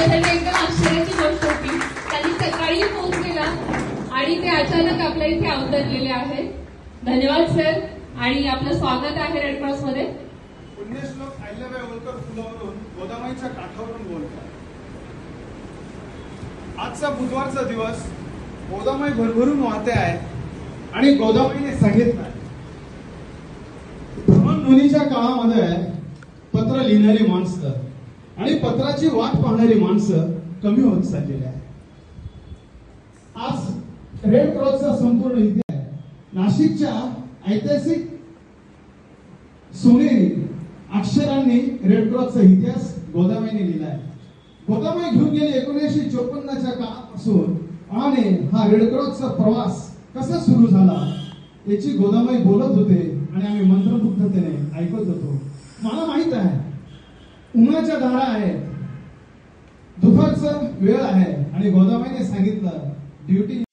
माझ्यासाठी एकदम आश्चर्याची गोष्ट होती. त्यांनी सकाळी फोन केला आणि ते अचानक आपल्या इथे अवतरलेले आहेत. धन्यवाद सर. आणि आपलं स्वागत आहे रेड क्रॉस मध्ये. पुण्यश्लोक अहिल्याबाई होळकर पुलावरून गोदामाईच्या काठावरून बोलतात. आजचा बुधवारचा दिवस गोदामाई भरभरून वाहते आहे आणि गोदामाईने सांगितलं भ्रमणध्वनीच्या काळामध्ये पत्र लिहिणारी माणसं आणि पत्राची वाट पाहणारी माणसं कमी होत चाललेली आहे. आज रेड क्रॉसचा संपूर्ण इतिहास नाशिकच्या ऐतिहासिक सोनेरी अक्षरांनी रेड क्रॉसचा इतिहास गोदामाईने लिहिला आहे. गोदामाई घेऊन गेली 1954च्या काळापासून आणि हा रेड क्रॉसचा प्रवास कसा सुरू झाला याची गोदामाई बोलत होते आणि आम्ही मंत्रमुग्धतेने ऐकत होतो. मला माहित आहे उन्हाच्या धारा आहेत, दुपारचा वेळ आहे आणि गोदामाईने सांगितलं ड्युटी